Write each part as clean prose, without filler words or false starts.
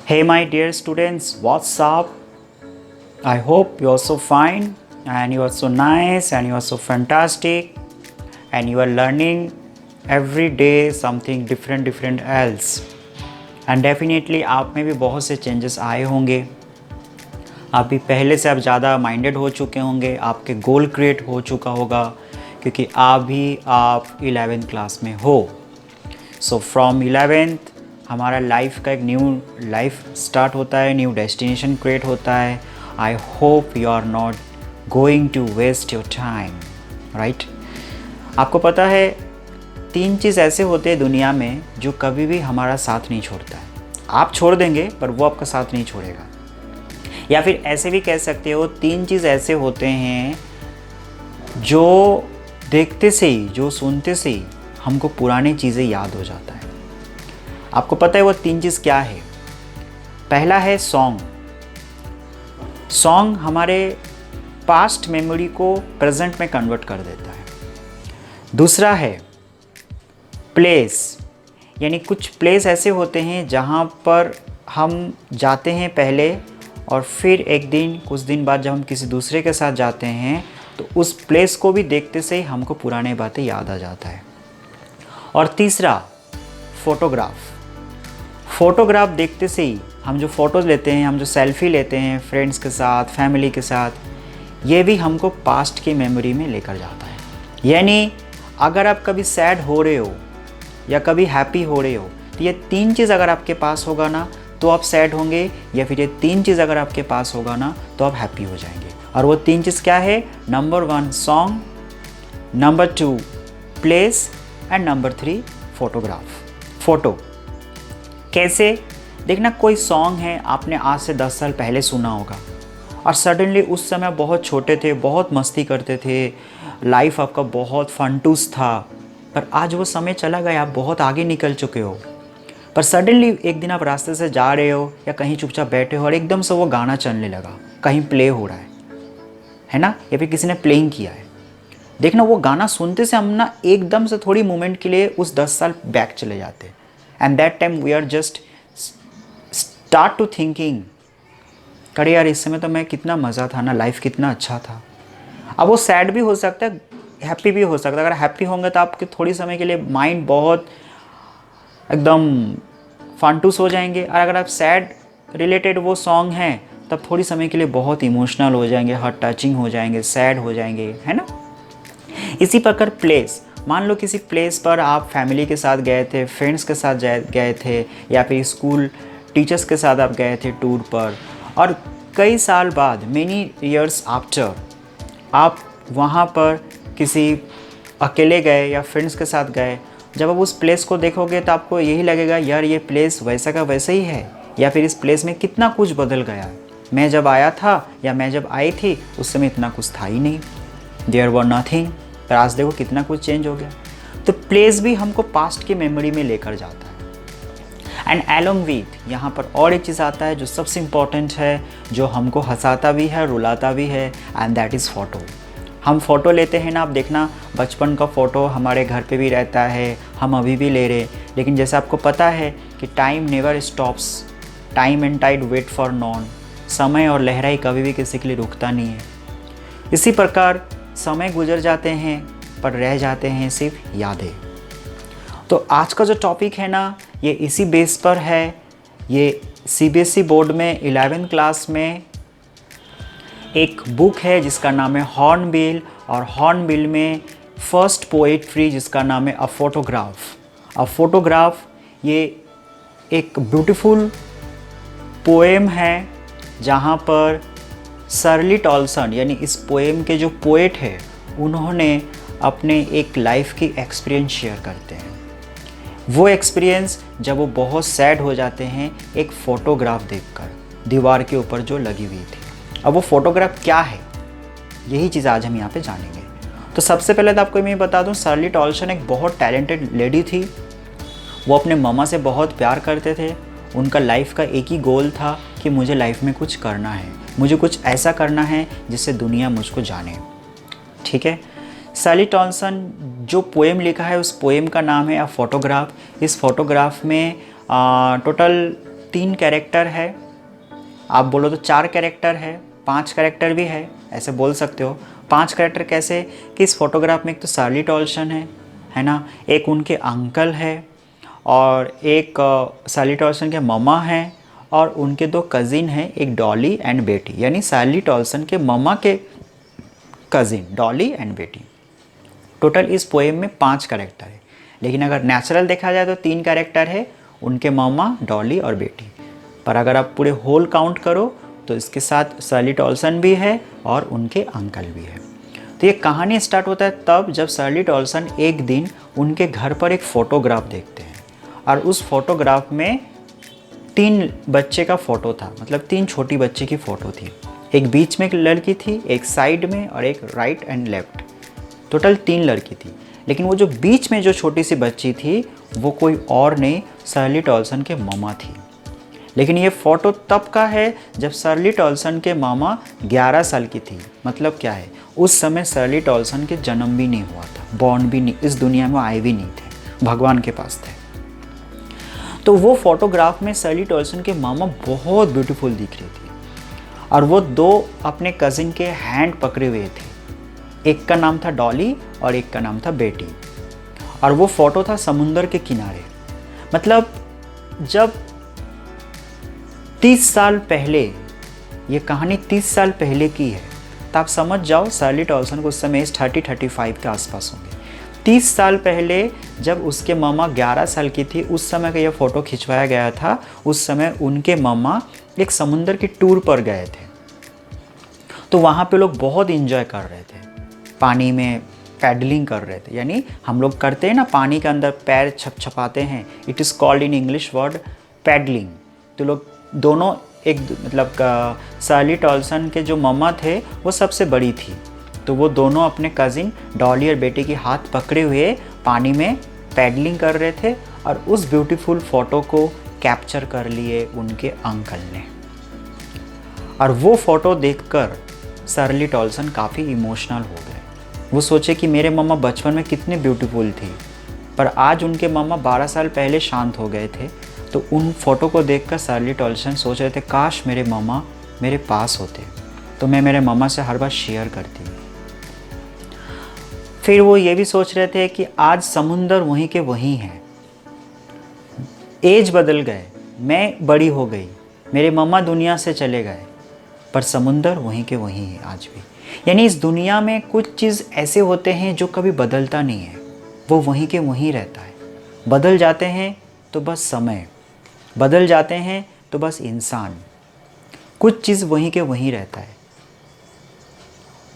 Hey, my dear students, what's up? I hope you are so fine and you are so nice and you are so fantastic and you are learning every day something different else. And definitely आप में भी बहुत से changes आए होंगे। आप भी पहले से आप ज़्यादा माइंडेड हो चुके होंगे, आपके गोल क्रिएट हो चुका होगा क्योंकि आप 11th क्लास में हो। सो फ्रॉम 11th हमारा लाइफ का एक न्यू लाइफ स्टार्ट होता है, न्यू डेस्टिनेशन क्रिएट होता है। I hope you are not going to waste your time, right. आपको पता है 3 चीज़ ऐसे होते हैं दुनिया में जो कभी भी हमारा साथ नहीं छोड़ता है। आप छोड़ देंगे पर वो आपका साथ नहीं छोड़ेगा। या फिर ऐसे भी कह सकते हो 3 चीज़ ऐसे होते हैं जो देखते से ही, जो सुनते से ही हमको पुरानी चीज़ें याद हो जाता है। आपको पता है वो 3 चीज़ क्या है? पहला है सॉन्ग। सॉन्ग हमारे पास्ट मेमोरी को प्रेजेंट में कन्वर्ट कर देता है। दूसरा है प्लेस, यानी कुछ प्लेस ऐसे होते हैं जहाँ पर हम जाते हैं पहले और फिर एक दिन कुछ दिन बाद जब हम किसी दूसरे के साथ जाते हैं तो उस प्लेस को भी देखते से ही हमको पुरानी बातें याद आ जाता है। और तीसरा फोटोग्राफ। फ़ोटोग्राफ देखते से ही हम जो फ़ोटोज़ लेते हैं, हम जो सेल्फ़ी लेते हैं फ्रेंड्स के साथ, फैमिली के साथ, ये भी हमको पास्ट की मेमोरी में लेकर जाता है। यानी अगर आप कभी सैड हो रहे हो या कभी हैप्पी हो रहे हो तो ये 3 चीज़ अगर आपके पास होगा ना तो आप सैड होंगे, या फिर ये 3 चीज़ अगर आपके पास होगा ना तो आप हैप्पी हो जाएंगे। और वो 3 चीज़ क्या है? Number 1 song, number 2 place and number 3 photograph. Photo कैसे? देखना, कोई सॉन्ग है आपने आज से 10 साल पहले सुना होगा और सडनली उस समय बहुत छोटे थे, बहुत मस्ती करते थे, लाइफ आपका बहुत फंटूस था, पर आज वो समय चला गया, आप बहुत आगे निकल चुके हो। पर सडनली एक दिन आप रास्ते से जा रहे हो या कहीं चुपचाप बैठे हो और एकदम से वो गाना चलने लगा, कहीं प्ले हो रहा है ना, या फिर किसी ने प्लेइंग किया है। देखना, वो गाना सुनते से हम ना एकदम से थोड़ी मोमेंट के लिए उस 10 साल बैक चले जाते हैं। And that time we are just start to thinking, अरे यार इस समय तो मैं कितना मज़ा था ना, लाइफ कितना अच्छा था। अब वो सैड भी हो सकता है, हैप्पी भी हो सकता है। अगर हैप्पी होंगे तो आपके थोड़ी समय के लिए माइंड बहुत एकदम फंटूस हो जाएंगे, और अगर आप सैड रिलेटेड वो सॉन्ग हैं तब थोड़ी समय के लिए बहुत इमोशनल हो जाएंगे, हार्ट टचिंग हो जाएंगे, सैड हो जाएंगे, है ना। इसी प्रकार प्लेस, मान लो किसी प्लेस पर आप फैमिली के साथ गए थे, फ्रेंड्स के साथ गए थे, या फिर स्कूल टीचर्स के साथ आप गए थे टूर पर, और कई साल बाद मेनी ईयर्स आफ्टर आप वहाँ पर किसी अकेले गए या फ्रेंड्स के साथ गए। जब आप उस प्लेस को देखोगे तो आपको यही लगेगा, यार ये प्लेस वैसा का वैसा ही है, या फिर इस प्लेस में कितना कुछ बदल गया है। मैं जब आया था या मैं जब आई थी उस समय इतना कुछ था ही नहीं, देयर वर नथिंग, पर आज देखो कितना कुछ चेंज हो गया। तो प्लेस भी हमको पास्ट की मेमोरी में लेकर जाता है। एंड एलोंग विथ यहाँ पर और एक चीज़ आता है जो सबसे इम्पॉर्टेंट है, जो हमको हंसाता भी है, रुलाता भी है, एंड दैट इज़ फ़ोटो। हम फ़ोटो लेते हैं ना, आप देखना बचपन का फ़ोटो हमारे घर पे भी रहता है, हम अभी भी ले रहे, लेकिन जैसे आपको पता है कि time never stops, time and tide wait for none, समय और लहराई कभी भी किसी के लिए रुकता नहीं है। इसी प्रकार समय गुजर जाते हैं पर रह जाते हैं सिर्फ यादें। तो आज का जो टॉपिक है ना ये इसी बेस पर है। ये सीबीएसई बोर्ड में 11th क्लास में एक बुक है जिसका नाम है हॉर्नबिल, और हॉर्नबिल में फर्स्ट पोएट्री जिसका नाम है अ फोटोग्राफ। अ फोटोग्राफ ये एक ब्यूटीफुल पोएम है जहाँ पर शर्ली टॉल्सन यानी इस पोएम के जो पोएट है उन्होंने अपने एक लाइफ की एक्सपीरियंस शेयर करते हैं। वो एक्सपीरियंस जब वो बहुत सैड हो जाते हैं एक फ़ोटोग्राफ देखकर, दीवार के ऊपर जो लगी हुई थी। अब वो फ़ोटोग्राफ क्या है, यही चीज़ आज हम यहाँ पे जानेंगे। तो सबसे पहले तो आपको मैं बता दूँ, शर्ली टॉल्सन एक बहुत टैलेंटेड लेडी थी। वो अपने मम्मा से बहुत प्यार करते थे। उनका लाइफ का एक ही गोल था कि मुझे लाइफ में कुछ करना है, मुझे कुछ ऐसा करना है जिससे दुनिया मुझको जाने। ठीक है, शर्ली टॉल्सन जो पोएम लिखा है उस पोएम का नाम है अ फोटोग्राफ। इस फोटोग्राफ में टोटल 3 कैरेक्टर है, आप बोलो तो 4 कैरेक्टर है, 5 कैरेक्टर भी है, ऐसे बोल सकते हो। 5 कैरेक्टर कैसे कि इस फोटोग्राफ में एक तो शार्ली टॉल्सन है ना, एक उनके अंकल है, और एक शार्ली टॉल्सन के ममा हैं, और उनके 2 कज़िन हैं, एक डॉली एंड बेटी, यानी शार्ली टॉल्सन के ममा के कज़िन डॉली एंड बेटी। टोटल इस पोएम में 5 कैरेक्टर है, लेकिन अगर नेचुरल देखा जाए तो 3 कैरेक्टर है, उनके मामा, डॉली और बेटी। पर अगर आप पूरे होल काउंट करो तो इसके साथ शार्ली टॉल्सन भी है और उनके अंकल भी है। तो ये कहानी स्टार्ट होता है तब जब शार्ली टॉल्सन एक दिन उनके घर पर एक फ़ोटोग्राफ देखते हैं, और उस फोटोग्राफ में 3 बच्चे का फ़ोटो था, मतलब 3 छोटी बच्चे की फ़ोटो थी। एक बीच में एक लड़की थी, एक साइड में और एक राइट एंड लेफ्ट, टोटल 3 लड़की थी। लेकिन वो जो बीच में जो छोटी सी बच्ची थी वो कोई और नहीं, शार्ली टॉल्सन के मामा थी। लेकिन ये फ़ोटो तब का है जब शार्ली टॉल्सन के मामा 11 साल की थी। मतलब क्या है, उस समय शार्ली टॉल्सन के जन्म भी नहीं हुआ था, बॉर्न भी नहीं, इस दुनिया में आए भी नहीं थे, भगवान के पास थे। तो वो फोटोग्राफ में शार्ली टॉल्सन के मामा बहुत ब्यूटीफुल दिख रही थी, और वो 2 अपने कज़िन के हैंड पकड़े हुए थे। एक का नाम था डॉली और एक का नाम था बेटी, और वो फ़ोटो था समुंदर के किनारे। मतलब जब 30 साल पहले, ये कहानी 30 साल पहले की है, तो आप समझ जाओ शार्ली टॉल्सन को उस समय 30-35 के आसपास होंगे। 30 साल पहले जब उसके मामा 11 साल की थी, उस समय का यह फ़ोटो खिंचवाया गया था। उस समय उनके मामा एक समुंदर की टूर पर गए थे, तो वहाँ पे लोग बहुत इंजॉय कर रहे थे, पानी में पैडलिंग कर रहे थे, यानी हम लोग करते हैं ना पानी के अंदर पैर छपछपाते हैं, it is called in English word paddling. तो लोग दोनों एक, मतलब शार्ली टॉल्सन के जो मम्मा थे वो सबसे बड़ी थी, तो वो दोनों अपने कज़िन डॉली और बेटी के हाथ पकड़े हुए पानी में पैडलिंग कर रहे थे, और उस ब्यूटीफुल फ़ोटो को कैप्चर कर लिए उनके अंकल ने। और वो फ़ोटो देखकर शार्ली टॉल्सन काफ़ी इमोशनल हो गए। वो सोचे कि मेरे मम्मा बचपन में कितने ब्यूटीफुल थी, पर आज उनके मम्मा 12 साल पहले शांत हो गए थे। तो उन फ़ोटो को देखकर शार्ली टॉल्सन सोच रहे थे, काश मेरे मम्मा मेरे पास होते तो मैं मेरे मम्मा से हर बार शेयर करती। फिर वो ये भी सोच रहे थे कि आज समुंदर वहीं के वहीं हैं, एज बदल गए, मैं बड़ी हो गई, मेरे मम्मा दुनिया से चले गए, पर समुंदर वहीं के वहीं है आज भी। यानी इस दुनिया में कुछ चीज़ ऐसे होते हैं जो कभी बदलता नहीं है, वो वहीं के वहीं रहता है। बदल जाते हैं तो बस समय, बदल जाते हैं तो बस इंसान, कुछ चीज़ वहीं के वहीं रहता है।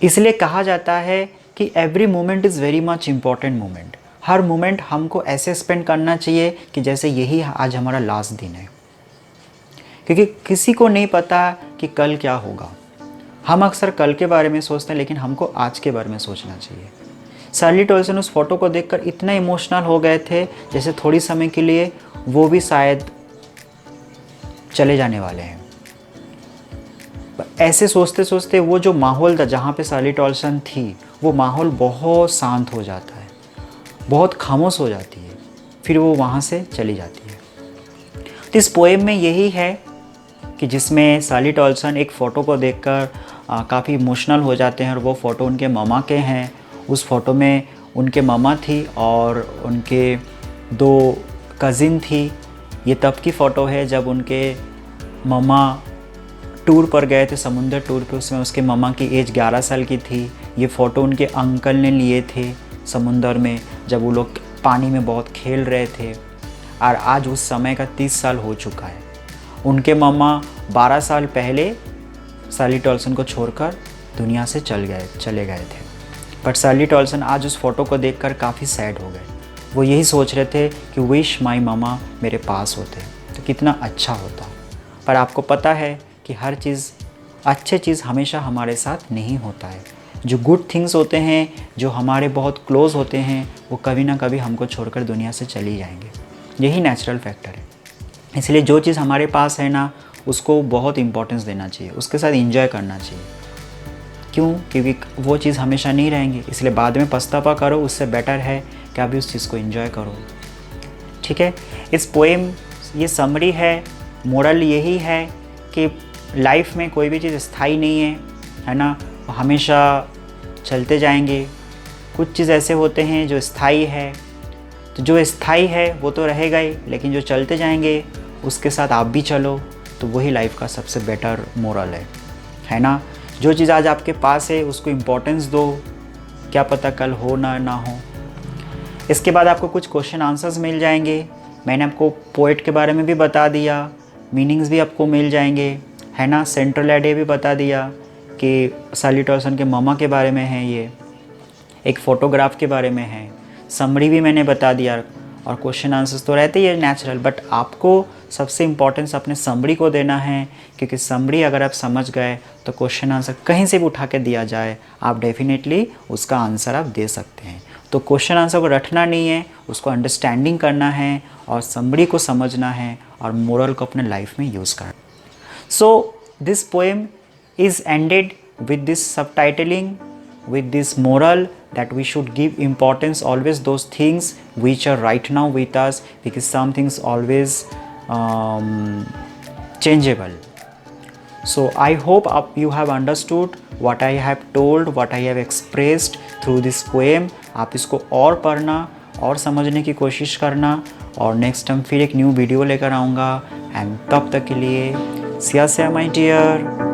इसलिए कहा जाता है कि every moment is very much important moment. Her moment हमको ऐसे स्पेंड करना चाहिए कि जैसे यही आज हमारा लास्ट दिन है, क्योंकि किसी को नहीं पता कि कल क्या होगा। हम अक्सर कल के बारे में सोचते हैं, लेकिन हमको आज के बारे में सोचना चाहिए। शार्ली टॉल्सन उस फोटो को देखकर इतना इमोशनल हो गए थे जैसे थोड़ी समय के लिए वो भी शायद चले जाने वाले हैं। ऐसे सोचते सोचते वो जो माहौल था जहाँ पे शार्ली टॉल्सन थी, वो माहौल बहुत शांत हो जाता है, बहुत खामोश हो जाती है, फिर वो वहाँ से चली जाती है। तो इस पोएम में यही है कि जिसमें शार्ली टॉल्सन एक फ़ोटो को देखकर काफ़ी इमोशनल हो जाते हैं, और वो फ़ोटो उनके मामा के हैं। उस फ़ोटो में उनके मामा थी और उनके 2 कज़िन थी। ये तब की फ़ोटो है जब उनके मामा टूर पर गए थे, समुंदर टूर पे, उसमें उसके मामा की एज 11 साल की थी। ये फ़ोटो उनके अंकल ने लिए थे समुंदर में, जब वो लोग पानी में बहुत खेल रहे थे, और आज उस समय का 30 साल हो चुका है। उनके मामा 12 साल पहले शार्ली टॉल्सन को छोड़कर दुनिया से चले गए थे। बट शार्ली टॉल्सन आज उस फ़ोटो को देखकर काफ़ी सैड हो गए। वो यही सोच रहे थे कि विश माई मामा मेरे पास होते तो कितना अच्छा होता। पर आपको पता है कि हर चीज़, अच्छे चीज़ हमेशा हमारे साथ नहीं होता है। जो गुड थिंग्स होते हैं, जो हमारे बहुत क्लोज़ होते हैं, वो कभी ना कभी हमको छोड़कर दुनिया से चली जाएंगे। यही नेचुरल फैक्टर है। इसलिए जो चीज़ हमारे पास है ना, उसको बहुत इम्पोर्टेंस देना चाहिए, उसके साथ एंजॉय करना चाहिए। क्यों? क्योंकि वो चीज़ हमेशा नहीं रहेंगी, इसलिए बाद में पछतावा करो, उससे बेटर है कि अभी उस चीज़ को एंजॉय करो। ठीक है, इस पोएम, ये समरी है मोरल यही है कि लाइफ में कोई भी चीज़ स्थायी नहीं है ना, हमेशा चलते जाएंगे। कुछ चीज़ ऐसे होते हैं जो स्थायी है, तो जो स्थायी है वो तो रहेगा ही, लेकिन जो चलते जाएंगे उसके साथ आप भी चलो, तो वही लाइफ का सबसे बेटर मोरल है ना। जो चीज़ आज आपके पास है उसको इम्पोर्टेंस दो, क्या पता कल हो ना हो। इसके बाद आपको कुछ क्वेश्चन आंसर्स मिल जाएंगे। मैंने आपको पोएट के बारे में भी बता दिया, मीनिंग्स भी आपको मिल जाएंगे, है ना। सेंट्रल आइडिया भी बता दिया कि साली टॉर्सन के मामा के बारे में है, ये एक फ़ोटोग्राफ के बारे में है, समरी भी मैंने बता दिया। और क्वेश्चन आंसर्स तो रहते ही है नेचुरल, बट आपको सबसे इम्पोर्टेंस अपने समरी को देना है, क्योंकि समरी अगर आप समझ गए तो क्वेश्चन आंसर कहीं से भी उठा के दिया जाए आप डेफिनेटली उसका आंसर आप दे सकते हैं। तो क्वेश्चन आंसर को रटना नहीं है, उसको अंडरस्टैंडिंग करना है और समरी को समझना है और मोरल को अपने लाइफ में यूज़ करना। So this poem is ended with this subtitling, with this moral that we should give importance always those things which are right now with us, because some things always changeable. So I hope you have understood what I have told, what I have expressed through this poem. आप इसको और पढ़ना और समझने की कोशिश करना, और नेक्स्ट टाइम फिर एक न्यू वीडियो लेकर आऊँगा। एंड तब तक के लिए सिया सिया माय डियर।